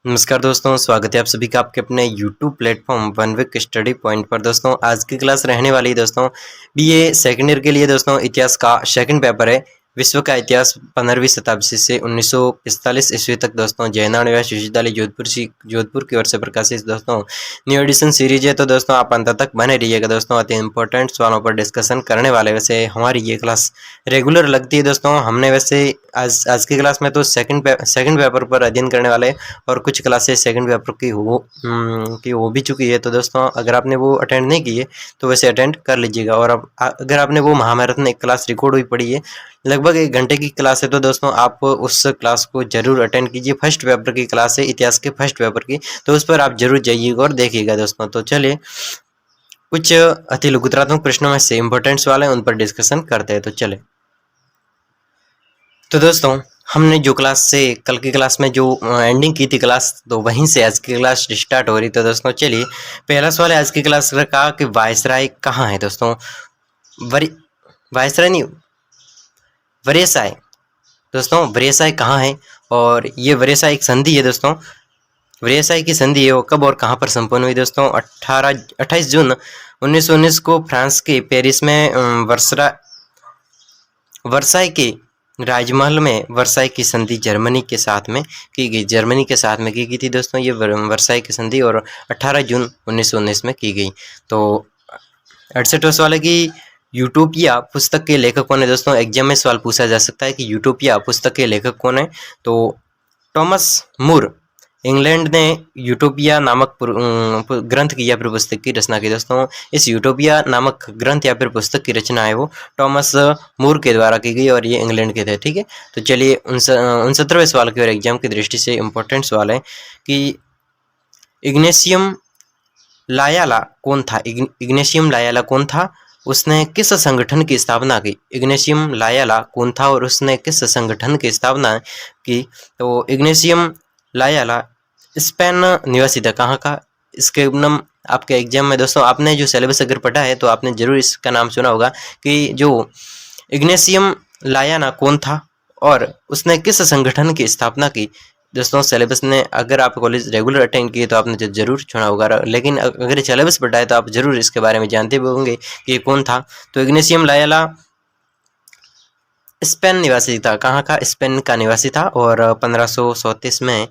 नमस्कार दोस्तों, स्वागत है आप सभी का आपके अपने YouTube platform one week study point पर। दोस्तों आज की क्लास रहने वाली है दोस्तों बीए सेकेंड ईयर के लिए। दोस्तों इतिहास का सेकंड पेपर है। विश्व का इतिहास 15वीं शताब्दी से 1945 ईस्वी तक। दोस्तों जयनारायण व्यास विश्वविद्यालय जोधपुर की ओर से प्रकाशित दोस्तों न्यू एडिशन सीरीज है। तो दोस्तों आप अंत तक बने रहिएगा। दोस्तों अति इंपॉर्टेंट सवालों पर डिस्कशन करने वाले। वैसे हमारी ये क्लास रेगुलर लगती है दोस्तों। हमने वैसे आज की क्लास में तो सेकंड पेपर पर अध्ययन करने वाले और कुछ क्लासेस सेकंड पेपर की हो भी चुकी है। तो दोस्तों अगर आपने वो अटेंड नहीं की है तो वैसे अटेंड कर लीजिएगा। और अब अगर आपने वो महाभारत एक क्लास रिकॉर्ड हुई पड़ी है, लगभग 1 घंटे की क्लास है, तो दोस्तों आप उस क्लास को जरूर अटेंड कीजिए। फर्स्ट पेपर की क्लास है, इतिहास के फर्स्ट पेपर की, तो उस पर आप जरूर जाइएगा और देखिएगा दोस्तों। तो चलिए कुछ अति लघुतरात्मक प्रश्नों में से इंपॉर्टेंट सवाल है, उन पर डिस्कशन करते हैं। तो चले तो दोस्तों हमने जो क्लास से कल की क्लास में जो एंडिंग की थी क्लास, तो वहीं से आज की क्लास स्टार्ट हो रही। तो दोस्तों चलिए पहला सवाल है आज की क्लास का कि वायसराय कहाँ है। दोस्तों वायसराय नहीं, वरेसाय। दोस्तों वरेसाय कहाँ है, और ये वरेसाय एक संधि है। दोस्तों वरेसाय की संधि है वो कब और कहाँ पर संपन्न हुई। दोस्तों 28 जून 1919 को फ्रांस के पेरिस में वर्साय के राजमहल में वर्साय की संधि जर्मनी के साथ में की गई। जर्मनी के साथ में की गई थी दोस्तों ये वर्साय की संधि, और 18 जून 1919 में की गई। तो 68वां सवाल है कि यूटोपिया पुस्तक के लेखक कौन है। दोस्तों एग्जाम में सवाल पूछा जा सकता है कि यूटोपिया पुस्तक के लेखक कौन है। तो टॉमस मूर इंग्लैंड ने यूटोपिया नामक ग्रंथ की या फिर पुस्तक की रचना की। दोस्तों इस यूटोपिया नामक ग्रंथ या फिर पुस्तक की रचना है वो टॉमस मूर के द्वारा की गई, और ये इंग्लैंड के थे। ठीक है, तो चलिए 69वें सवाल की ओर एग्जाम की दृष्टि से इंपॉर्टेंट सवाल है कि इग्नेशियम लायाला कौन था। इग्नेशियम लायाला कौन था, उसने किस संगठन की स्थापना की। इग्नेशियम लायाला कौन था और उसने किस संगठन की स्थापना की। तो इग्नेशियम लायाला स्पेन निवासी था। कहाँ का, इसके नाम आपके एग्जाम में दोस्तों आपने जो सिलेबस अगर पढ़ा है तो आपने जरूर इसका नाम सुना होगा कि जो इग्नेशियम लायाना कौन था और उसने किस संगठन की स्थापना की। दोस्तों सिलेबस ने अगर आप कॉलेज रेगुलर अटेंड किए तो आपने जरूर सुना होगा, लेकिन अगर सिलेबस पढ़ा है तो आप जरूर इसके बारे में जानते भी होंगे कि कौन था। तो इग्नेशियम लायाला स्पेन निवासी था। कहाँ का, स्पेन का निवासी था, और 1537 में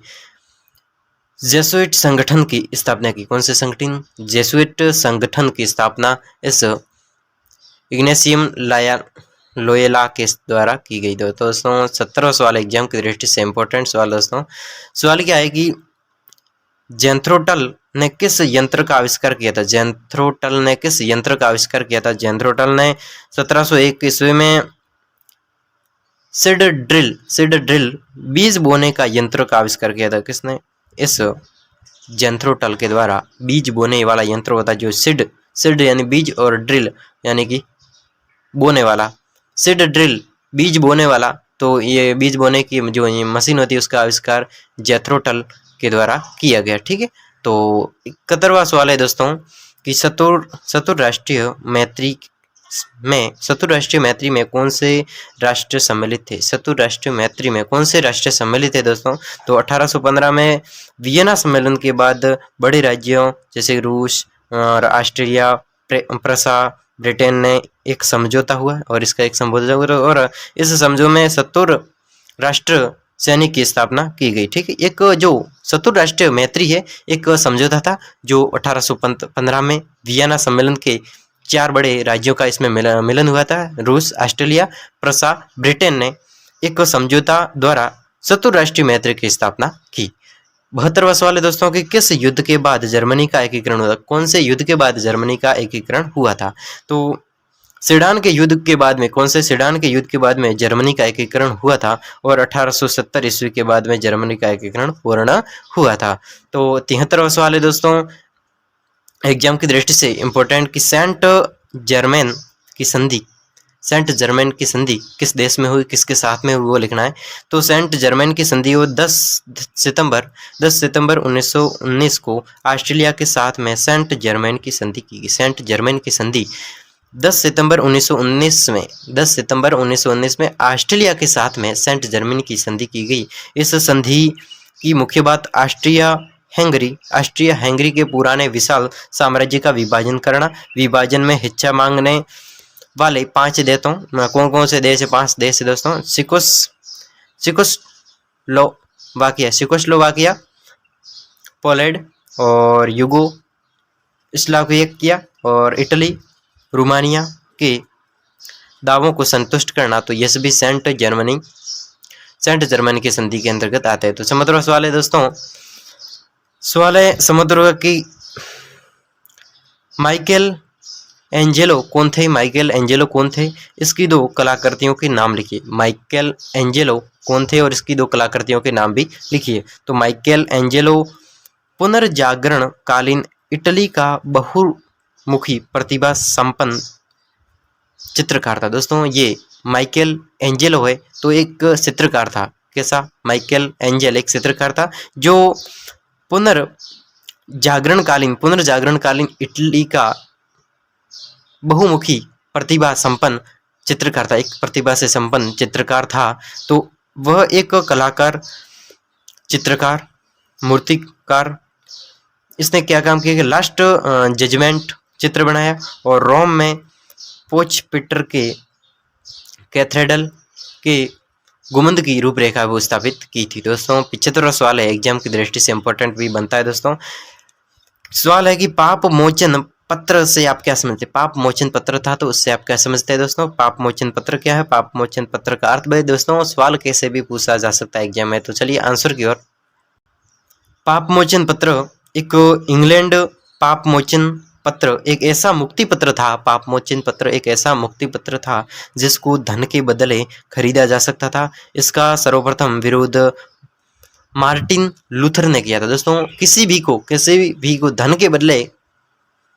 जेसुइट संगठन की स्थापना की। कौन से संगठन, जेसुइट संगठन की स्थापना इस इग्नेशियम लोयला के द्वारा की गई। दोस्तों 17वां सवाल एग्जाम की दृष्टि से इंपॉर्टेंट सवाल। दोस्तों सवाल क्या है कि जेंथ्रोटल ने किस यंत्र का आविष्कार किया था। जेंथ्रोटल ने किस यंत्र का आविष्कार किया था। जेंथ्रोटल ने 1701 ईस्वी में सीड ड्रिल बीज बोने का यंत्र का आविष्कार किया था। किसने, इस जेंथ्रोटल के द्वारा बीज बोने वाला यंत्र होता है जो सीड यानी बीज और ड्रिल यानी कि बोने वाला। सीड ड्रिल बीज बोने वाला, तो ये बीज बोने की जो ये मशीन होती है उसका आविष्कार जेंथ्रोटल के द्वारा किया गया। ठीक है, तो 71वां सवाल है दोस्तों कि चतुर्राष्ट्रीय मैत्री में कौन से राष्ट्र सम्मिलित थे। चतुर्राष्ट्रीय मैत्री में कौन से राष्ट्र सम्मिलित थे दोस्तों। तो 1815 में वियना सम्मेलन के बाद बड़े राज्यों जैसे रूस और ऑस्ट्रेलिया, प्रसा, ब्रिटेन ने एक समझौता हुआ और इसका एक समझौता हुआ, और इस समझौते में 70 राष्ट्र सैनिक की स्थापना की गई। ठीक है, एक जो चतुर्राष्ट्रीय मैत्री है एक समझौता था जो 1815 में वियना सम्मेलन के 4 बड़े राज्यों का इसमें मिलन हुआ था। रूस, ऑस्ट्रेलिया, प्रसा, ब्रिटेन ने एक समझौता द्वारा चतुर्राष्ट्रीय मैत्री की स्थापना की। 72वां सवाल है दोस्तों कि किस युद्ध के बाद जर्मनी का एकीकरण हुआ। कौन से युद्ध के बाद जर्मनी का एकीकरण हुआ था। तो सेडान के युद्ध के बाद में, कौन से सेडान के युद्ध के बाद में जर्मनी का एकीकरण हुआ था, और 1870 ईस्वी के बाद में जर्मनी का एकीकरण पूर्ण हुआ था। तो 73वां सवाल है दोस्तों एग्जाम की दृष्टि से इंपॉर्टेंट कि सेंट जर्मेन की संधि किस देश में हुई, किसके साथ में हुई, वो लिखना है। तो सेंट जर्मेन की संधि वो 10 सितंबर 1919 को ऑस्ट्रेलिया के साथ में सेंट जर्मेन की संधि की गई। सेंट जर्मेन की संधि 10 सितंबर 1919 में ऑस्ट्रेलिया के साथ में सेंट जर्मेन की संधि की गई। इस संधि की मुख्य बात ऑस्ट्रिया हंगरी के पुराने विशाल साम्राज्य का विभाजन करना। विभाजन में हिस्सा मांगने वाले 5 देशों, कौन कौन से देश है? 5 देश है दोस्तों। सिकोस्लोवाकिया, पोलैंड और युगोस्लाविया और इटली, रोमानिया के दावों को संतुष्ट करना। तो यह सभी सेंट जर्मनी की संधि के अंतर्गत आते हैं। तो समुद्र सवाल है दोस्तों। सवाल है समुद्र की माइकल एंजेलो कौन थे? माइकल एंजेलो कौन थे? इसकी 2 कलाकृतियों के नाम लिखिए। माइकल एंजेलो कौन थे और इसकी 2 कलाकृतियों के नाम भी लिखिए। तो माइकल एंजेलो पुनर्जागरण कालीन इटली का बहुमुखी प्रतिभा संपन्न चित्रकार था। दोस्तों ये माइकल एंजेलो है तो एक चित्रकार था। कैसा? माइकल एंजेल एक चित्रकार था जो पुनर्जागरण कालीन इटली का बहुमुखी प्रतिभा संपन्न चित्रकार था, एक प्रतिभा से संपन्न चित्रकार था। तो वह एक कलाकार, चित्रकार, मूर्तिकार, इसने क्या काम किया कि लास्ट जजमेंट चित्र बनाया और रोम में पोच पीटर के कैथेड्रल के गुंबद की रूपरेखा वो स्थापित की थी। दोस्तों 75वां सवाल है, एग्जाम की दृष्टि से इंपॉर्टेंट भी बनता है। दोस्तों सवाल है कि पाप मोचन पत्र से आप क्या समझते हैं? पाप मोचन पत्र था तो उससे आप क्या समझते हैं दोस्तों? पाप मोचन पत्र क्या है? पाप मोचन पत्र का अर्थ भाई दोस्तों सवाल कैसे भी पूछा जा सकता है एग्जाम में। तो चलिए आंसर की ओर। पाप मोचन पत्र एक इंग्लैंड पाप मोचन पत्र एक ऐसा मुक्ति पत्र था। पाप मोचन पत्र एक ऐसा मुक्ति पत्र था जिसको धन के बदले खरीदा जा सकता था। इसका सर्वप्रथम विरोध मार्टिन लूथर ने किया था। दोस्तों किसी भी को धन के बदले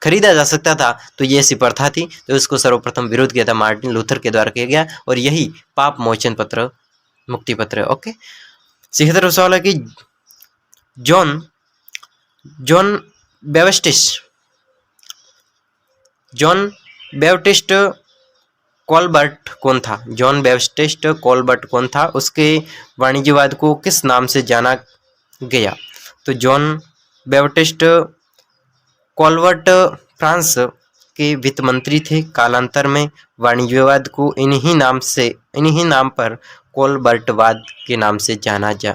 खरीदा जा सकता था तो ये ऐसी प्रथा थी, तो इसको सर्वप्रथम विरोध किया था मार्टिन लूथर के द्वारा किया गया और यही पाप मोचन पत्र मुक्ति पत्र है। ओके 76वां सवाल है कि जॉन बैप्टिस्ट कॉलबर्ट कौन था? जॉन बैप्टिस्ट कॉलबर्ट कौन था? उसके वाणिज्यवाद को किस नाम से जाना गया? तो जॉन बैप्टिस्ट कॉलबर्ट फ्रांस के वित्त मंत्री थे। कालांतर में वाणिज्यवाद को इन्हीं नाम पर कॉलबर्टवाद के नाम से जाना गया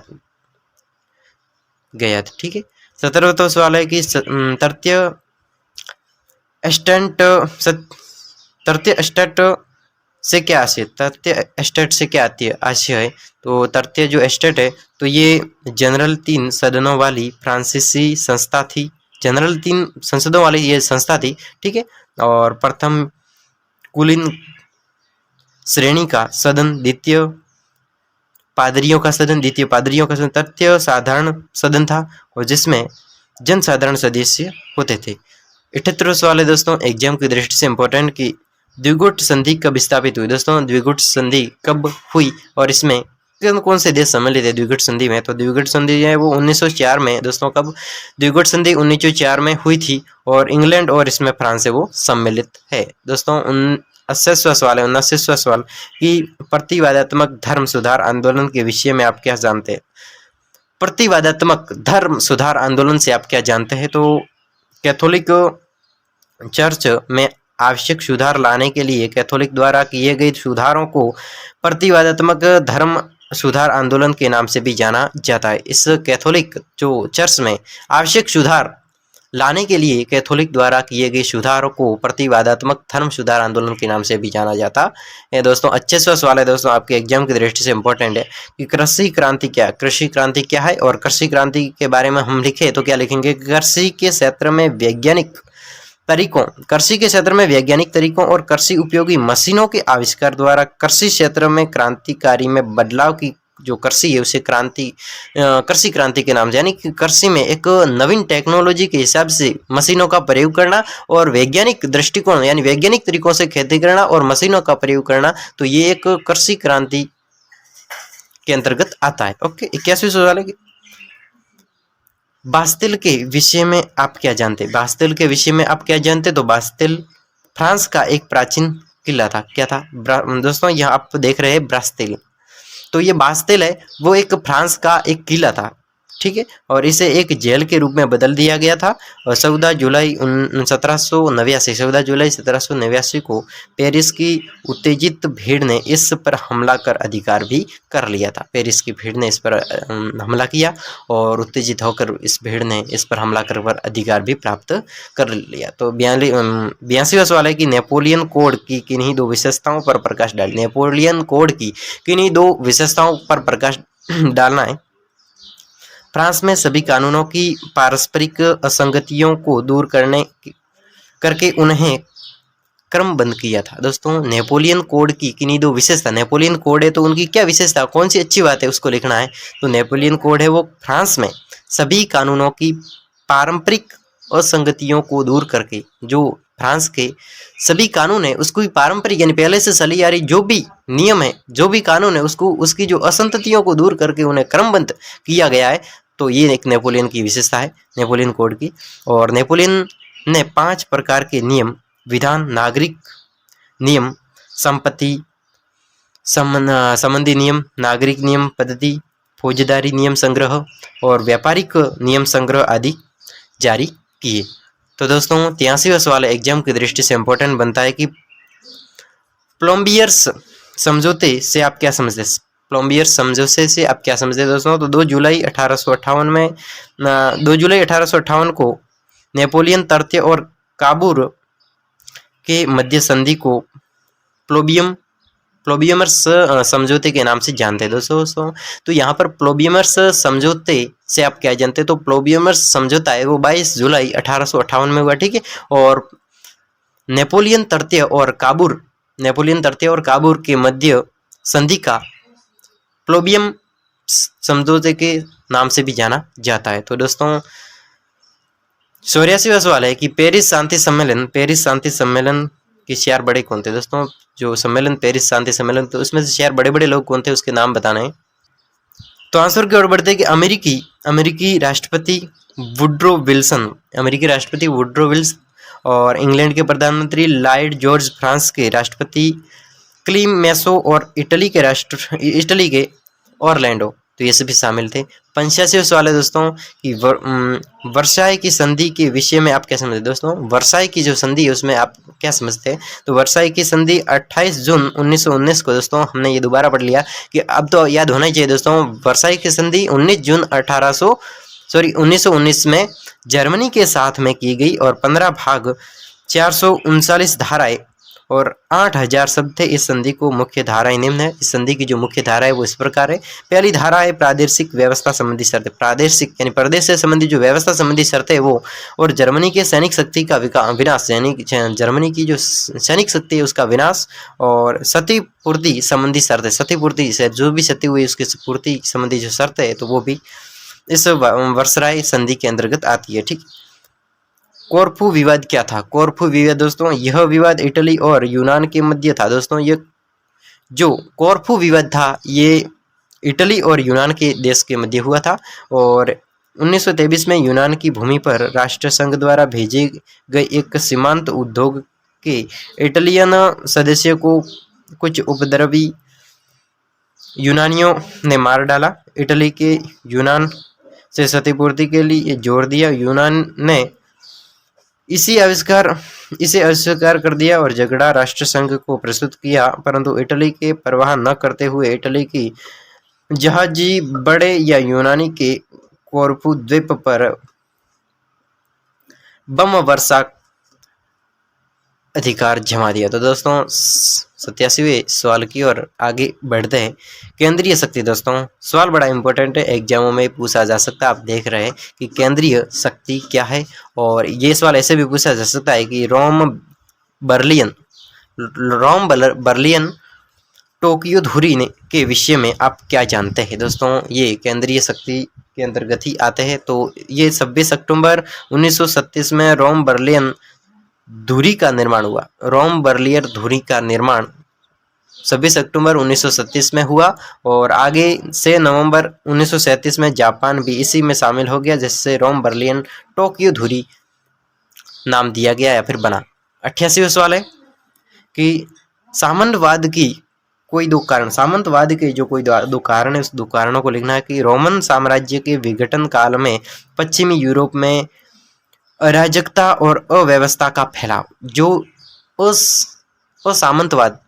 था। ठीक है 17वां सवाल है कि तृतीय एस्टेट से क्या आशय? तृतीय एस्टेट से क्या आशय है? तो तृतीय जो एस्टेट है तो ये जनरल 3 सदनों वाली फ्रांसीसी संस्था थी। जनरल 3 संसदों वाली ये संस्था थी। ठीक है और प्रथम कुलीन श्रेणी का सदन, द्वितीय पादरियों का सदन, तृतीय साधारण सदन था और जिसमें जनसाधारण सदस्य होते थे। 78वां सवाल है दोस्तों, एग्जाम की दृष्टि से इंपॉर्टेंट कि द्विगुट संधि कब स्थापित हुई? दोस्तों द्विगुट संधि कब हुई और इसमें कौन से देश सम्मिलित है द्विगुट संधि में? तो द्विगुट संधि है वो 1904 में। दोस्तों कब द्विगुट संधि 1904 में हुई थी और इंग्लैंड और इसमें फ्रांस से वो सम्मिलित है। दोस्तों 79वां सवाल कि प्रतिवादात्मक धर्म सुधार आंदोलन के विषय में आप क्या जानते हैं? प्रतिवादात्मक धर्म सुधार आंदोलन से आप क्या जानते हैं? तो कैथोलिक चर्च में आवश्यक सुधार लाने के लिए कैथोलिक द्वारा किए गए सुधारों को प्रतिवादात्मक धर्म सुधार आंदोलन के नाम से भी जाना जाता है। इस कैथोलिक जो चर्च में आवश्यक सुधार लाने के लिए कैथोलिक द्वारा किए गए सुधारों को प्रतिवादात्मक धर्म सुधार आंदोलन के नाम से भी जाना जाता है। दोस्तों 25वां सवाल है दोस्तों, आपके एग्जाम की दृष्टि से इंपॉर्टेंट है कि कृषि क्रांति क्या है? और कृषि क्रांति के बारे में हम लिखे तो क्या लिखेंगे? कृषि के क्षेत्र में वैज्ञानिक तरीकों और कृषि उपयोगी मशीनों के आविष्कार द्वारा कृषि क्षेत्र में क्रांतिकारी में बदलाव की जो कृषि है उसे कृषि क्रांति के नाम से, यानी कि कृषि में एक नवीन टेक्नोलॉजी के हिसाब से मशीनों का प्रयोग करना और वैज्ञानिक दृष्टिकोण यानी वैज्ञानिक तरीकों से खेती करना और मशीनों का प्रयोग करना, तो ये एक कृषि क्रांति के अंतर्गत आता है। ओके 81वां सवाल है कि बास्तिल के विषय में आप क्या जानते हैं? बास्तिल के विषय में आप क्या जानते हैं? तो बास्तिल फ्रांस का एक प्राचीन किला था। क्या था दोस्तों? यहाँ आप देख रहे हैं ब्रास्तिल, तो ये बास्तिल है वो एक फ्रांस का एक किला था। ठीक है, और इसे एक जेल के रूप में बदल दिया गया था। और 14 जुलाई 1789 को पेरिस की उत्तेजित भीड़ ने इस पर हमला कर अधिकार भी कर लिया था। पेरिस की भीड़ ने इस पर हमला किया और उत्तेजित होकर इस भीड़ ने इस पर हमला कर अधिकार भी प्राप्त कर लिया। तो 82वां सवाल है कि नेपोलियन कोड की किन्हीं दो विशेषताओं पर प्रकाश डाल। नेपोलियन कोड की किन्हीं दो विशेषताओं पर प्रकाश डालना है। फ्रांस में सभी कानूनों की पारस्परिक असंगतियों को दूर करके उन्हें क्रमबद्ध किया था। दोस्तों नेपोलियन कोड की किन्हीं दो विशेषता, नेपोलियन कोड है तो उनकी क्या विशेषता, कौन सी अच्छी बात है उसको लिखना है। तो नेपोलियन कोड है वो फ्रांस में सभी कानूनों की पारंपरिक असंगतियों को दूर करके, जो फ्रांस के सभी कानून है उसको भी पारंपरिक यानी पहले से चली आ रही जो भी नियम है, जो भी कानून है उसको, उसकी जो असंगतियों को दूर करके उन्हें क्रमबद्ध किया गया है। तो ये एक नेपोलियन की विशेषता है, नेपोलियन कोड की। और नेपोलियन ने 5 प्रकार के नियम, विधान, नागरिक नियम, संपत्ति संबंधी नियम, नागरिक नियम पद्धति, फौजदारी नियम संग्रह और व्यापारिक नियम संग्रह आदि जारी किए। तो दोस्तों 83वां सवाल एग्जाम की दृष्टि से इंपॉर्टेंट बनता है कि प्लोम्बियर्स समझौते से आप क्या समझते हैं। प्लोम्बियर्स समझौते से आप क्या समझते हैं दोस्तों। तो 2 जुलाई 1858 को नेपोलियन तृतीय और काबूल के मध्य संधि को प्लोबियमर्स समझौते के नाम से जानते हैं दोस्तों। तो यहाँ पर प्लोबियमर्स समझौते से आप क्या जानते हैं। तो प्लोबियमर्स समझौता है वो 22 जुलाई 1858 में हुआ, ठीक है। और नेपोलियन तृतीय और काबूल के मध्य संधि का प्लोबियम समझौते के नाम से भी जाना जाता है। तो दोस्तों 84वां सवाल है कि पेरिस शांति सम्मेलन के 4 बड़े कौन थे। दोस्तों जो सम्मेलन पेरिस शांति सम्मेलन, तो उसमें से 4 बड़े लोग कौन थे उसके नाम बताना है। तो आंसर की ओर बढ़ते हैं कि अमेरिकी राष्ट्रपति वुड्रो विल्सन और इंग्लैंड के प्रधानमंत्री लॉर्ड जॉर्ज, फ्रांस के राष्ट्रपति क्लीमेंसो और इटली के ऑरलैंडो, तो ये सभी शामिल थे। 85वां सवाल है दोस्तों कि वर्साई की संधि के विषय में आप क्या समझते हैं। दोस्तों वर्साई की जो संधि है उसमें आप क्या समझते हैं। तो वर्साई की संधि 28 जून 1919 को, दोस्तों हमने ये दोबारा पढ़ लिया कि अब तो याद होना ही चाहिए दोस्तों। वर्साई की संधि 19 जून 1919 में जर्मनी के साथ में की गई और 15 भाग 439 धाराएं और 8000 शब्द थे। इस संधि को मुख्य धाराएं निम्न है। इस संधि की जो मुख्य धारा है वो इस प्रकार है। पहली धारा है प्रादेशिक व्यवस्था संबंधी शर्तें। प्रादेशिक यानी प्रदेश से संबंधी जो व्यवस्था संबंधी शर्तें वो, और जर्मनी के सैनिक शक्ति का विनाश, यानी जर्मनी की जो सैनिक शक्ति है उसका विनाश, और क्षतिपूर्ति संबंधी शर्तें। क्षतिपूर्ति से जो भी क्षति हुई उसकी पूर्ति संबंधी जो शर्तें है तो वो भी इस वर्साई संधि के अंतर्गत आती है, ठीक। कोरफू विवाद क्या था। कोरफू विवाद दोस्तों, यह विवाद इटली और यूनान के मध्य था। दोस्तों ये जो कोरफू विवाद था ये इटली और यूनान के देश के मध्य हुआ था। और 1923 में यूनान की भूमि पर राष्ट्रसंघ द्वारा भेजे गए एक सीमांत उद्योग के इटालियन सदस्य को कुछ उपद्रवी यूनानियों ने मार डाला। इटली के यूनान से क्षतिपूर्ति के लिए जोर दिया। यूनान ने इसे अस्वीकार कर दिया और झगड़ा राष्ट्रसंघ को प्रस्तुत किया, परंतु इटली के परवाह न करते हुए इटली की जहाजी बड़े या यूनानी के कोरफू द्वीप पर बम वर्षा अधिकार जमा दिया। तो दोस्तों 87वें सवाल की ओर आगे बढ़ते हैं। केंद्रीय शक्ति। दोस्तों सवाल बड़ा इंपॉर्टेंट है, एग्जामों में पूछा जा सकता है। आप देख रहे हैं कि केंद्रीय शक्ति क्या है, और ये सवाल ऐसे भी पूछा जा सकता है कि रोम बर्लियन टोक्यो धुरी के विषय में आप क्या जानते हैं। दोस्तों ये केंद्रीय शक्ति के अंतर्गत ही आते हैं। तो ये 26 अक्टूबर 1937 में रोम बर्लियन धुरी का निर्माण हुआ। रोम बर्लियर धुरी का निर्माण 26 अक्टूबर 1937 में हुआ, और आगे से नवंबर 1937 में जापान भी इसी में शामिल हो गया, जिससे रोम बर्लियन टोक्यो धुरी नाम दिया गया या फिर बना। 88वां सवाल है कि साम्यवाद की कोई दो कारण, सामंतवाद के जो कोई दो कारण है, उस दो कारणों को लिखना है कि रोमन साम्राज्य के विघटन काल में पश्चिमी यूरोप में अराजकता और अव्यवस्था का फैलाव, जो उस सामंतवाद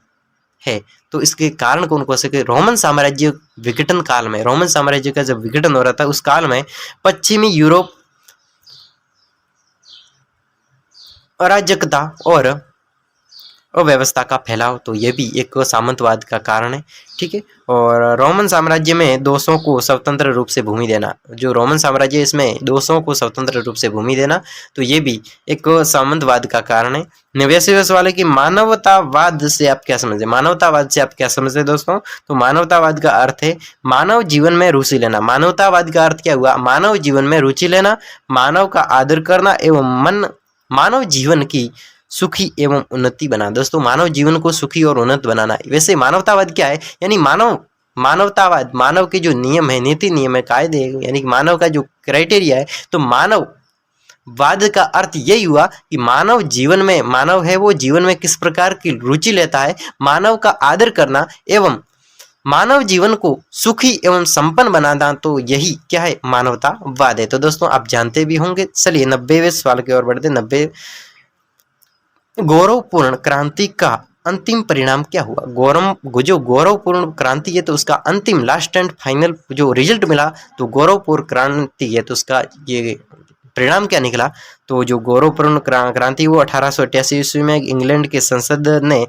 है, तो इसके कारण कौन कौन से कि रोमन साम्राज्य विघटन काल में, रोमन साम्राज्य का जब विघटन हो रहा था उस काल में पश्चिमी यूरोप अराजकता और अव्यवस्था का फैलाव, तो ये भी एक सामंतवाद का कारण है, ठीक है। और रोमन साम्राज्य में दोषों को स्वतंत्र रूप से भूमि देना, जो रोमन साम्राज्य इसमें दोषों को स्वतंत्र रूप से भूमि देना, तो ये भी एक सामंतवाद का कारण है। 89 वर्ष वाले की मानवतावाद से आप क्या समझते हैं? मानवतावाद से आप क्या समझते हैं दोस्तों? तो मानवतावाद का अर्थ है मानव जीवन में रुचि लेना। मानवतावाद का अर्थ क्या हुआ? मानव जीवन में रुचि लेना, मानव का आदर करना एवं मानव जीवन की सुखी एवं उन्नति बना। दोस्तों, मानव जीवन को सुखी और उन्नत बनाना। वैसे मानवतावाद क्या है? यानी मानवतावाद, मानव के जो नियम है, नीति नियम है, कायदे, यानी मानव का जो क्राइटेरिया है, तो मानववाद का अर्थ यही हुआ कि मानव जीवन में, मानव है वो जीवन में किस प्रकार की रुचि लेता है, मानव का आदर करना एवं मानव जीवन को सुखी एवं संपन्न बनाना, तो यही क्या है? मानवतावाद है। तो दोस्तों, आप जानते भी होंगे। चलिए 90वें सवाल की ओर बढ़ते। 90 गौरवपूर्ण क्रांति का अंतिम परिणाम क्या हुआ? जो गौरवपूर्ण क्रांति है, तो उसका अंतिम, लास्ट एंड फाइनल जो रिजल्ट मिला, तो गौरवपूर्ण क्रांति है, तो उसका ये परिणाम क्या निकला? तो जो गौरवपूर्ण क्रांति वो 1888 ईस्वी में इंग्लैंड के संसद ने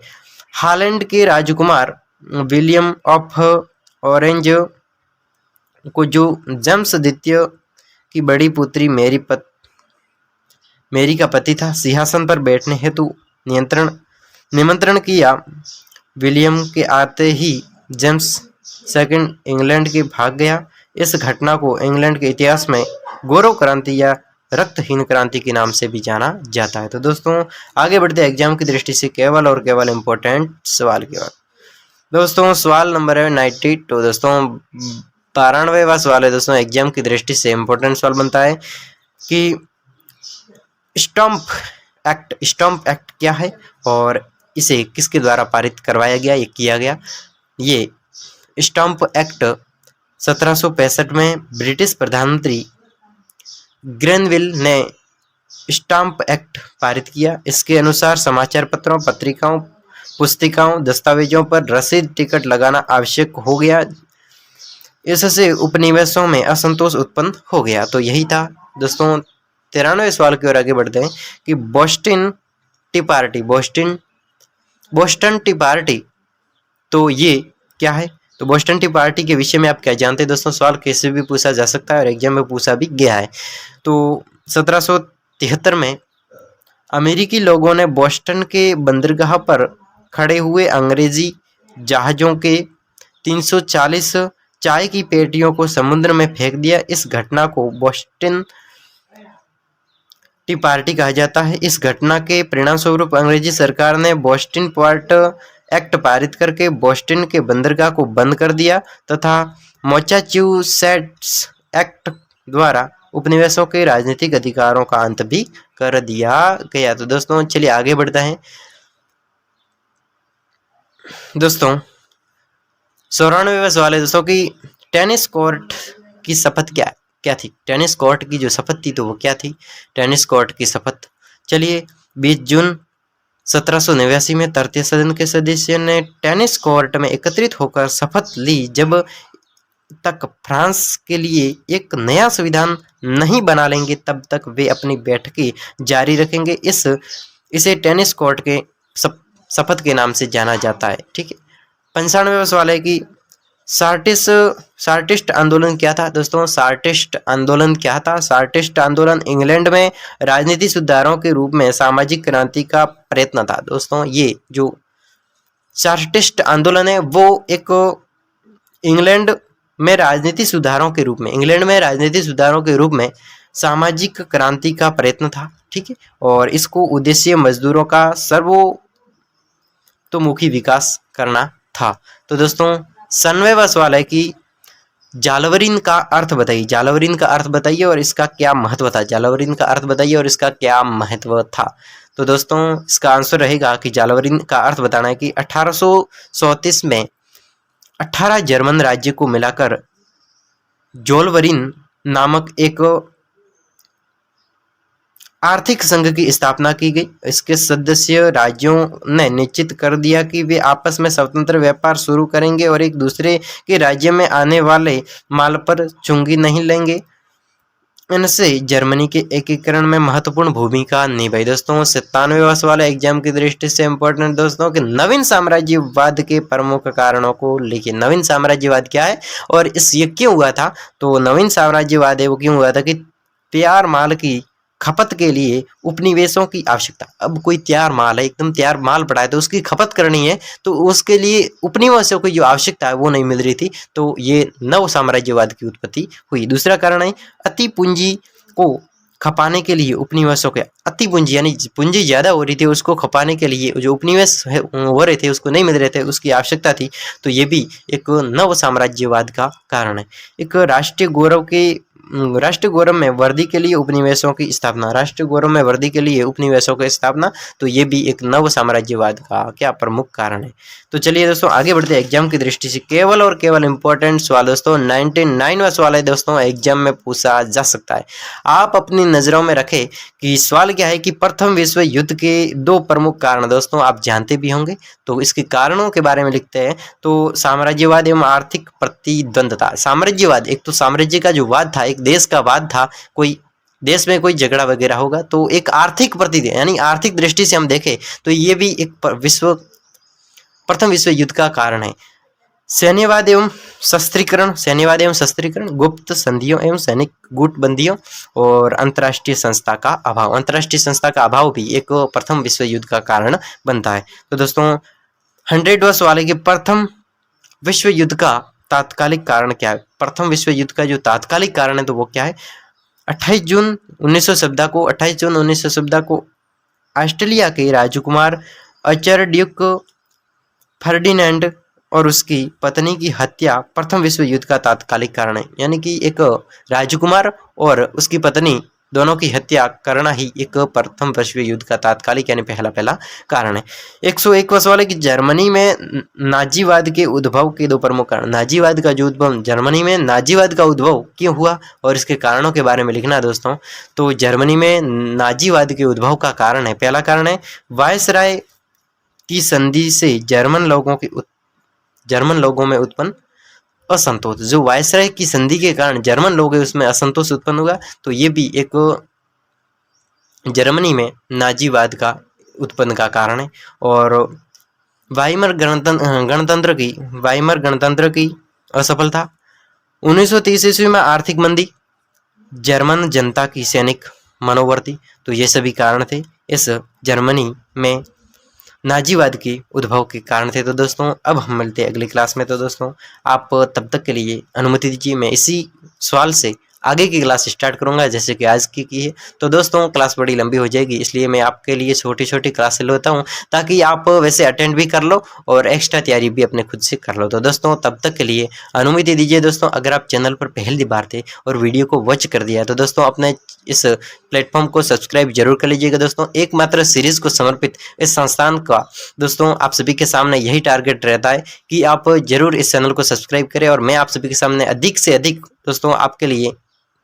हॉलैंड के राजकुमार विलियम ऑफ ऑरेंज को, जो जेम्स द्वितीय की बड़ी पुत्री मेरी का पति था, सिंहासन पर बैठने हेतु निमंत्रण किया। विलियम के आते ही जेम्स सेकंड इंग्लैंड के भाग गया। इस घटना को इंग्लैंड के इतिहास में गौरव क्रांति या रक्तहीन क्रांति के नाम से भी जाना जाता है। तो दोस्तों, आगे बढ़ते एग्जाम की दृष्टि से केवल और केवल इम्पोर्टेंट सवाल की ओर। दोस्तों, सवाल नंबर है 92। तो दोस्तों, 92वां सवाल है दोस्तों, एग्जाम की दृष्टि से इम्पोर्टेंट सवाल बनता है कि स्टंप एक्ट क्या है और इसे किसके द्वारा पारित करवाया गया, ये किया गया? ये स्टंप एक्ट 1765 में ब्रिटिश प्रधानमंत्री ग्रेनविल ने स्टंप एक्ट पारित किया। इसके अनुसार समाचार पत्रों, पत्रिकाओं, पुस्तिकाओं, दस्तावेजों पर रसीद टिकट लगाना आवश्यक हो गया। इससे उपनिवेशों में असंतोष उत्पन्न हो गया। तो यही था दोस्तों। 93वें सवाल की ओर आगे बढ़ते हैं कि बोस्टन टी पार्टी, तो ये क्या है? तो बोस्टन टी पार्टी के विषय में आप क्या जानते हैं दोस्तों? सवाल कैसे भी पूछा जा सकता है और एग्जाम में पूछा भी गया है। तो 1773 में अमेरिकी लोगों ने बोस्टन के बंदरगाह पर खड़े हुए अंग्रेजी जहाज़ों के 340 चाय की पेटियों को समुद्र में फेंक दिया। इस घटना को बोस्टन टी पार्टी कहा जाता है। इस घटना के परिणाम स्वरूप अंग्रेजी सरकार ने बोस्टन पोर्ट एक्ट पारित करके बोस्टन के बंदरगाह को बंद कर दिया तथा मैसाचुसेट्स एक्ट द्वारा उपनिवेशों के राजनीतिक अधिकारों का अंत भी कर दिया गया। तो दोस्तों, चलिए आगे बढ़ते हैं। दोस्तों, 94वां सवाल है दोस्तों कि टेनिस कोर्ट की शपथ क्या थी? टेनिस कोर्ट की जो शपथ थी, तो वो क्या थी? टेनिस कोर्ट की शपथ, चलिए 20 जून 1789 में तृतीय सदन के सदस्यों ने टेनिस कोर्ट में एकत्रित होकर शपथ ली। जब तक फ्रांस के लिए एक नया संविधान नहीं बना लेंगे, तब तक वे अपनी बैठकें जारी रखेंगे। इसे टेनिस कोर्ट के शपथ के नाम से जाना जाता है, ठीक है। 95वां सवाल है कि सार्टिस्ट आंदोलन क्या था? दोस्तों, सार्टिस्ट आंदोलन क्या था? सार्टिस्ट आंदोलन इंग्लैंड में राजनीतिक सुधारों के रूप में सामाजिक क्रांति का प्रयत्न था। दोस्तों, ये जो सार्टिस्ट आंदोलन है वो एक इंग्लैंड में राजनीतिक सुधारों के रूप में सामाजिक क्रांति का प्रयत्न था, ठीक है। और इसको उद्देश्य मजदूरों का सर्वतोमुखी विकास करना था। तो दोस्तों, 97वां सवाल है कि जालवरीन का अर्थ बताइए। जालवरीन का अर्थ बताइए और इसका क्या महत्व था? जालवरीन का अर्थ बताइए और इसका क्या महत्व था? तो दोस्तों, इसका आंसर रहेगा कि जालवरीन का अर्थ बताना है कि 1834 में 18 जर्मन राज्य को मिलाकर जोलवरिन नामक एक आर्थिक संघ की स्थापना की गई। इसके सदस्य राज्यों ने निश्चित कर दिया कि वे आपस में स्वतंत्र व्यापार शुरू करेंगे और एक दूसरे के राज्य में आने वाले माल पर चुंगी नहीं लेंगे। इनसे जर्मनी के एकीकरण में महत्वपूर्ण भूमिका निभाई। दोस्तों 97 वर्ष वाले एग्जाम की दृष्टि से इम्पोर्टेंट दोस्तों कि नवीन साम्राज्यवाद के प्रमुख कारणों को लिखिए। नवीन साम्राज्यवाद क्या है और इस ये क्यों हुआ था? तो नवीन साम्राज्यवाद है वो क्यों हुआ था कि तैयार माल की खपत के लिए उपनिवेशों की आवश्यकता। अब कोई तैयार माल है, एकदम तैयार माल पड़ा है, तो उसकी खपत करनी है, तो उसके लिए उपनिवेशों की जो आवश्यकता है वो नहीं मिल रही थी, तो ये नव साम्राज्यवाद की उत्पत्ति हुई। दूसरा कारण है अति पूंजी को खपाने के लिए उपनिवेशों के अति पूंजी यानी पूंजी ज्यादा हो रही थी, उसको खपाने के लिए जो उपनिवेश हो रहे थे उसको नहीं मिल रहे थे, उसकी आवश्यकता थी, तो ये भी एक नव साम्राज्यवाद का कारण है। एक राष्ट्रीय गौरव में वृद्धि के लिए उपनिवेशों की स्थापना। राष्ट्रीय गौरव में वृद्धि के लिए उपनिवेशों की स्थापना, तो ये भी एक नव साम्राज्यवाद का क्या प्रमुख कारण है। तो चलिए दोस्तों आगे बढ़ते हैं एग्जाम की दृष्टि से। केवल और केवल इंपॉर्टेंट सवाल दोस्तों 99वां सवाल है दोस्तों, एग्जाम में पूछा जा सकता है। आप अपनी नजरों में रखें कि सवाल क्या है कि प्रथम विश्व युद्ध के 2 प्रमुख कारण दोस्तों आप जानते भी होंगे, तो इसके कारणों के बारे में लिखते हैं। तो साम्राज्यवाद एवं आर्थिक प्रतिद्वंदता। साम्राज्यवाद एक तो साम्राज्य का जो वाद था, एक देश का वाद था, कोई देश में कोई झगड़ा वगैरह होगा, तो एक आर्थिक प्रतिद्वंद यानी आर्थिक दृष्टि से हम देखें तो ये भी एक प्रथम विश्व युद्ध का कारण है। सैन्यवाद एवं शस्त्रीकरण, गुप्त संधियों एवं सैनिक गुटबंदियों और अंतर्राष्ट्रीय संस्था का अभाव। अंतर्राष्ट्रीय संस्था का अभाव भी एक प्रथम विश्व युद्ध का कारण बनता है। तो दोस्तों 100वां सवाल है कि प्रथम विश्व युद्ध का तात्कालिक कारण क्या है? प्रथम विश्व युद्ध का जो तात्कालिक कारण है तो वो क्या है? 28 जून 1917 को ऑस्ट्रेलिया के राजकुमार आर्चड्यूक फर्डिनेंड और उसकी पत्नी की हत्या प्रथम विश्व युद्ध का तात्कालिक कारण है। यानी कि एक राजकुमार और उसकी पत्नी दोनों की हत्या करना ही एक प्रथम विश्व युद्ध का तात्कालिक यानी पहला कारण है। 101वां सवाल है कि जर्मनी में नाजीवाद के उद्भव के 2 प्रमुख कारण। नाजीवाद का जो उद्भव, जर्मनी में नाजीवाद का उद्भव क्यों हुआ और इसके कारणों के बारे में लिखना है दोस्तों। तो जर्मनी में नाजीवाद के उद्भव का कारण है, पहला कारण है वायसराय की संधि से जर्मन लोगों में उत्पन्न असंतोष। जो वायसराय की संधि के कारण जर्मन लोग उसमें असंतोष उत्पन्न हुआ, तो ये भी एक जर्मनी में नाजीवाद का उत्पन्न का कारण है। और वाइमर गणतंत्र की असफलता, 1930 ईस्वी में आर्थिक मंदी, जर्मन जनता की सैनिक मनोवृत्ति, तो ये सभी कारण थे इस जर्मनी में नाजीवाद के उद्भव के कारण थे। तो दोस्तों अब हम मिलते हैं अगली क्लास में। तो दोस्तों आप तब तक के लिए अनुमति दीजिए, मैं इसी सवाल से आगे की क्लास स्टार्ट करूंगा जैसे कि आज की है। तो दोस्तों क्लास बड़ी लंबी हो जाएगी, इसलिए मैं आपके लिए छोटी छोटी क्लासें लेता हूं ताकि आप वैसे अटेंड भी कर लो और एक्स्ट्रा तैयारी भी अपने खुद से कर लो। तो दोस्तों तब तक के लिए अनुमति दीजिए। दोस्तों अगर आप चैनल पर पहली बार थे और वीडियो को वॉच कर दिया तो दोस्तों अपने इस प्लेटफॉर्म को सब्सक्राइब जरूर कर लीजिएगा। दोस्तों एकमात्र सीरीज को समर्पित इस संस्थान का दोस्तों आप सभी के सामने यही टारगेट रहता है कि आप जरूर इस चैनल को सब्सक्राइब करें और मैं आप सभी के सामने अधिक से अधिक दोस्तों आपके लिए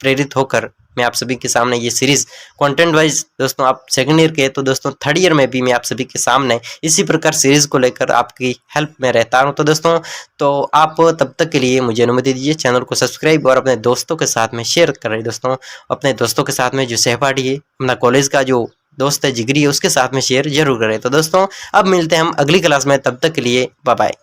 प्रेरित होकर मैं आप सभी के सामने ये सीरीज कंटेंट वाइज दोस्तों आप सेकंड ईयर के तो दोस्तों थर्ड ईयर में भी मैं आप सभी के सामने इसी प्रकार सीरीज को लेकर आपकी हेल्प में रहता हूं। तो दोस्तों तो आप तब तक के लिए मुझे अनुमति दीजिए, चैनल को सब्सक्राइब और अपने दोस्तों के साथ में शेयर करें। दोस्तों अपने दोस्तों के साथ में जो सहपाठी है, अपना कॉलेज का जो दोस्त है, जिगरी है, उसके साथ में शेयर जरूर करें। तो दोस्तों अब मिलते हैं हम अगली क्लास में, तब तक के लिए बाय बाय।